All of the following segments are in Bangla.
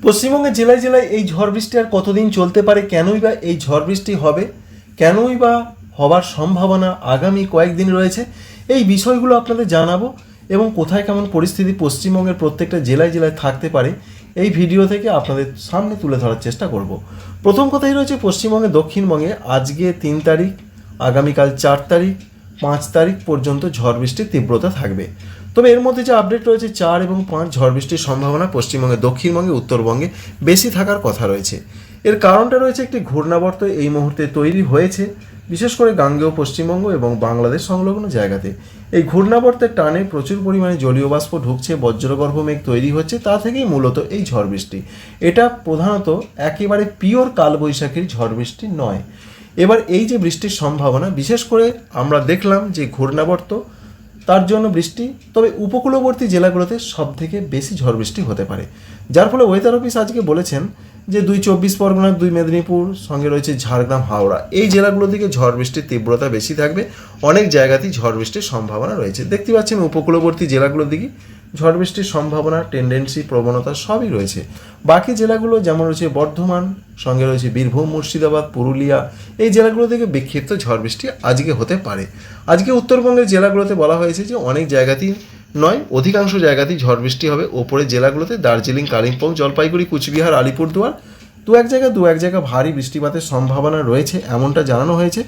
পশ্চিমবঙ্গের জেলায় জেলায় এই ঝড় বৃষ্টি আর কতদিন চলতে পারে, কেনই বা এই ঝড় বৃষ্টি হবে, কেনই বা হওয়ার সম্ভাবনা আগামী কয়েকদিন রয়েছে, এই বিষয়গুলো আপনাদের জানাবো এবং কোথায় কেমন পরিস্থিতি পশ্চিমবঙ্গের প্রত্যেকটা জেলায় জেলায় থাকতে পারে এই ভিডিও থেকে আপনাদের সামনে তুলে ধরার চেষ্টা করব। প্রথম কথাই রয়েছে পশ্চিমবঙ্গে দক্ষিণবঙ্গে আজকে 3 তারিখ, আগামীকাল 4 তারিখ, 5 তারিখ পর্যন্ত ঝড় বৃষ্টির তীব্রতা থাকবে। তবে এর মধ্যে যে আপডেট রয়েছে 4 এবং 5 ঝড় বৃষ্টির সম্ভাবনা পশ্চিমবঙ্গে দক্ষিণবঙ্গে উত্তরবঙ্গে বেশি থাকার কথা রয়েছে। এর কারণটা রয়েছে একটি ঘূর্ণাবর্ত এই মুহূর্তে তৈরি হয়েছে, বিশেষ করে গাঙ্গেয় পশ্চিমবঙ্গ এবং বাংলাদেশ সংলগ্ন জায়গাতে। এই ঘূর্ণাবর্তের টানে প্রচুর পরিমাণে জলীয় বাষ্প ঢুকছে, বজ্রগর্ভ মেঘ তৈরি হচ্ছে, তা থেকেই মূলত এই ঝড় বৃষ্টি। এটা প্রধানত একেবারে পিওর কালবৈশাখীর ঝড় বৃষ্টি নয়। এবার এই যে বৃষ্টির সম্ভাবনা, বিশেষ করে আমরা দেখলাম যে ঘূর্ণাবর্ত তার জন্য বৃষ্টি, তবে উপকূলবর্তী জেলাগুলোতে সব থেকে বেশি ঝড় বৃষ্টি হতে পারে, যার ফলে ওয়েদার অফিস আজকে বলেছেন যে 2 চব্বিশ পরগনা, 2 মেদিনীপুর, সঙ্গে রয়েছে ঝাড়গ্রাম, হাওড়া, এই জেলাগুলো থেকে ঝড় বৃষ্টির তীব্রতা বেশি থাকবে। অনেক জায়গাতেই ঝড় বৃষ্টির সম্ভাবনা রয়েছে। দেখতে পাচ্ছেন উপকূলবর্তী জেলাগুলোর দিকে ঝড় বৃষ্টির সম্ভাবনা, টেন্ডেন্সি, প্রবণতা সবই রয়েছে। বাকি জেলাগুলো যেমন রয়েছে বর্ধমান, সঙ্গে রয়েছে বীরভূম, মুর্শিদাবাদ, পুরুলিয়া, এই জেলাগুলো থেকে বিক্ষিপ্ত ঝড় বৃষ্টি আজকে হতে পারে। আজকে উত্তরবঙ্গের জেলাগুলোতে বলা হয়েছে যে অনেক জায়গাতেই নয়, অধিকাংশ জায়গাতেই ঝড় বৃষ্টি হবে। ওপরের জেলাগুলোতে দার্জিলিং, কালিম্পং, জলপাইগুড়ি, কুচবিহার, আলিপুরদুয়ার দু এক জায়গায় ভারী বৃষ্টিপাতের সম্ভাবনা রয়েছে, এমনটা জানানো হয়েছে।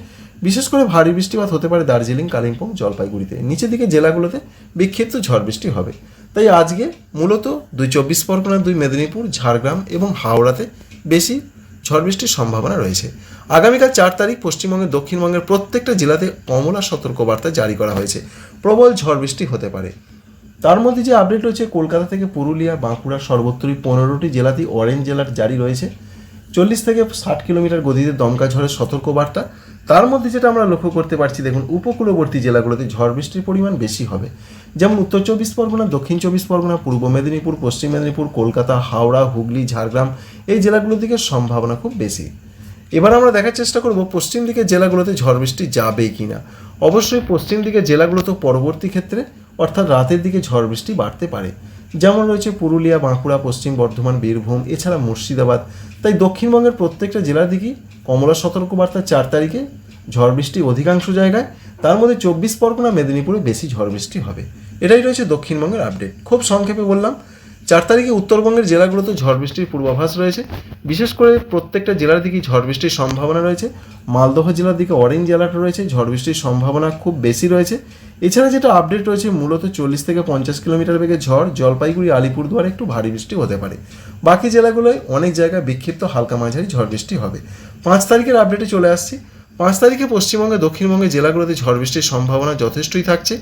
বিশেষ করে ভারী বৃষ্টিপাত হতে পারে দার্জিলিং, কালিম্পং, জলপাইগুড়িতে। নিচের দিকে জেলাগুলোতে বিক্ষিপ্ত ঝড় বৃষ্টি হবে। তাই আজকে মূলত 2 চব্বিশ পরগনা, 2 মেদিনীপুর, ঝাড়গ্রাম এবং হাওড়াতে বেশি ঝড় বৃষ্টির সম্ভাবনা রয়েছে। আগামীকাল 4 তারিখ পশ্চিমবঙ্গের দক্ষিণবঙ্গের প্রত্যেকটা জেলাতে কমলা সতর্কবার্তা জারি করা হয়েছে। প্রবল ঝড় বৃষ্টি হতে পারে। তার মধ্যে যে আপডেট রয়েছে, কলকাতা থেকে পুরুলিয়া, বাঁকুড়া সর্বত্রই 15টি জেলাতেই অরেঞ্জ অ্যালার্ট জারি রয়েছে। 40 থেকে 60 কিলোমিটার গতিতে দমকা ঝড়ের সতর্কবার্তা। তার মধ্যে যেটা আমরা লক্ষ্য করতে পারছি, দেখুন উপকূলবর্তী জেলাগুলোতে ঝড় বৃষ্টির পরিমাণ বেশি হবে, যেমন উত্তর চব্বিশ পরগনা, দক্ষিণ চব্বিশ পরগনা, পূর্ব মেদিনীপুর, পশ্চিম মেদিনীপুর, কলকাতা, হাওড়া, হুগলি, ঝাড়গ্রাম, এই জেলাগুলোর দিকে সম্ভাবনা খুব বেশি। এবার আমরা দেখার চেষ্টা করব পশ্চিম দিকের জেলাগুলোতে ঝড় বৃষ্টি যাবে কি না। অবশ্যই পশ্চিম দিকের জেলাগুলোতে পরবর্তী ক্ষেত্রে অর্থাৎ রাতের দিকে ঝড় বৃষ্টি বাড়তে পারে, যেমন রয়েছে পুরুলিয়া, বাঁকুড়া, পশ্চিম বর্ধমান, বীরভূম, এছাড়া মুর্শিদাবাদ। তাই দক্ষিণবঙ্গের প্রত্যেকটা জেলার দিকেই কমলা সতর্কবার্তা 4 তারিখে ঝড় বৃষ্টি অধিকাংশ জায়গায়, তার মধ্যে 24 পরগনা, মেদিনীপুরে বেশি ঝড় বৃষ্টি হবে। এটাই রয়েছে দক্ষিণবঙ্গের আপডেট। খুব সংক্ষেপে বললাম। 4 তারিখে উত্তরবঙ্গের জেলাগুলোতে ঝড় বৃষ্টির পূর্বাভাস রয়েছে। বিশেষ করে প্রত্যেকটা জেলার দিকেই ঝড় বৃষ্টির সম্ভাবনা রয়েছে। মালদহ জেলার দিকে অরেঞ্জ অ্যালার্ট রয়েছে, ঝড় বৃষ্টির সম্ভাবনা খুব বেশি রয়েছে। এছাড়া যেটা আপডেট রয়েছে, মূলত 40 থেকে 50 কিলোমিটার বেগে ঝড়, জলপাইগুড়ি, আলিপুরদুয়ারে একটু ভারী বৃষ্টি হতে পারে। বাকি জেলাগুলোয় অনেক জায়গায় বিক্ষিপ্ত হালকা মাঝারি ঝড় বৃষ্টি হবে। 5 তারিখের আপডেটে চলে আসছি। 5 তারিখে পশ্চিমবঙ্গে দক্ষিণবঙ্গের জেলাগুলোতে ঝড় বৃষ্টির সম্ভাবনা যথেষ্টই থাকছে।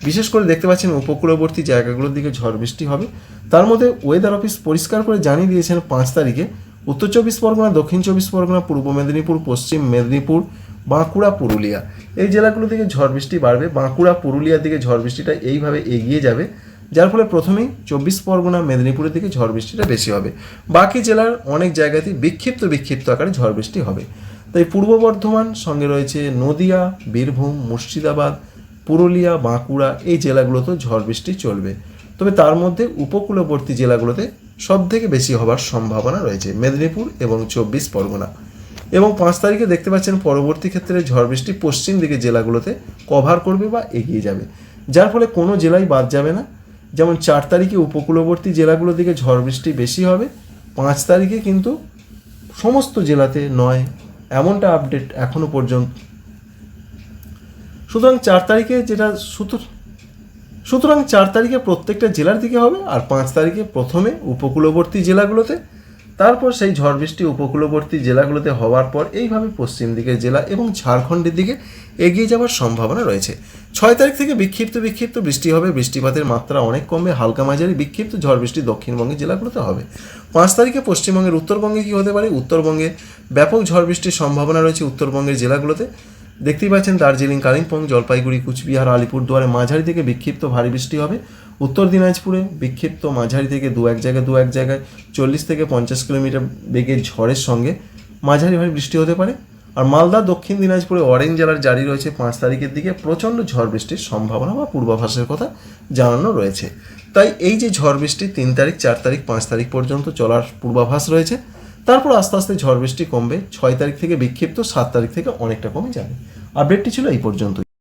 বিশেষ করে দেখতে পাচ্ছেন উপকূলবর্তী জায়গাগুলোর দিকে ঝড় বৃষ্টি হবে। তার মধ্যে ওয়েদার অফিস পরিষ্কার করে জানিয়ে দিয়েছেন 5 তারিখে উত্তর চব্বিশ পরগনা, দক্ষিণ চব্বিশ পরগনা, পূর্ব মেদিনীপুর, পশ্চিম মেদিনীপুর, বাঁকুড়া, পুরুলিয়া, এই জেলাগুলো থেকে ঝড় বৃষ্টি বাড়বে। বাঁকুড়া, পুরুলিয়ার দিকে ঝড় বৃষ্টিটা এইভাবে এগিয়ে যাবে, যার ফলে প্রথমেই 24 পরগনা, মেদিনীপুরের দিকে ঝড় বৃষ্টিটা বেশি হবে। বাকি জেলার অনেক জায়গাতেই বিক্ষিপ্ত আকারে ঝড় বৃষ্টি হবে। তাই পূর্ব বর্ধমান, সঙ্গে রয়েছে নদিয়া, বীরভূম, মুর্শিদাবাদ, পুরুলিয়া, বাঁকুড়া, এই জেলাগুলোতেও ঝড় বৃষ্টি চলবে। তবে তার মধ্যে উপকূলবর্তী জেলাগুলোতে সব থেকে বেশি হবার সম্ভাবনা রয়েছে, মেদিনীপুর এবং 24 পরগনা। এবং 5 তারিখে দেখতে পাচ্ছেন পরবর্তী ক্ষেত্রে ঝড় বৃষ্টি পশ্চিম দিকের জেলাগুলোতে কভার করবে বা এগিয়ে যাবে, যার ফলে কোনো জেলাই বাদ যাবে না। যেমন 4 তারিখে উপকূলবর্তী জেলাগুলোর দিকে ঝড় বৃষ্টি বেশি হবে, 5 তারিখে কিন্তু সমস্ত জেলাতে নয়, এমনটা আপডেট এখনও পর্যন্ত। সুতরাং 4 তারিখে সুতরাং 4 তারিখে প্রত্যেকটা জেলার দিকে হবে, আর 5 তারিখে প্রথমে উপকূলবর্তী জেলাগুলোতে, তারপর সেই ঝড় বৃষ্টি উপকূলবর্তী জেলাগুলোতে হওয়ার পর এইভাবে পশ্চিম দিকের জেলা এবং ঝাড়খণ্ডের দিকে এগিয়ে যাওয়ার সম্ভাবনা রয়েছে। 6 তারিখ থেকে বিক্ষিপ্ত বৃষ্টি হবে, বৃষ্টিপাতের মাত্রা অনেক কমবে, হালকা মাঝারি বিক্ষিপ্ত ঝড় বৃষ্টি দক্ষিণবঙ্গের জেলাগুলোতে হবে। 5 তারিখে পশ্চিমবঙ্গের উত্তরবঙ্গে কী হতে পারে, উত্তরবঙ্গে ব্যাপক ঝড় বৃষ্টির সম্ভাবনা রয়েছে। উত্তরবঙ্গের জেলাগুলোতে দেখতেই পাচ্ছেন দার্জিলিং, কালিম্পং, জলপাইগুড়ি, কুচবিহার, আলিপুরদুয়ারে মাঝারি থেকে বিক্ষিপ্ত ভারী বৃষ্টি হবে। উত্তর দিনাজপুরে বিক্ষিপ্ত মাঝারি থেকে দু এক জায়গায় 40 থেকে 50 কিলোমিটার বেগের ঝড়ের সঙ্গে মাঝারি ভারী বৃষ্টি হতে পারে। আর মালদা, দক্ষিণ দিনাজপুরে অরেঞ্জ অ্যালার্ট জারি রয়েছে। 5 তারিখের দিকে প্রচণ্ড ঝড় বৃষ্টির সম্ভাবনা বা পূর্বাভাসের কথা জানানো রয়েছে। তাই এই যে ঝড় বৃষ্টি 3 তারিখ 4 তারিখ 5 তারিখ পর্যন্ত চলার পূর্বাভাস রয়েছে। তারপর আস্তে আস্তে ঝড় বৃষ্টি কমবে, 6 তারিখ থেকে বিক্ষিপ্ত, 7 তারিখ থেকে অনেকটা কমে যাবে। আপডেটটি ছিল এই পর্যন্ত।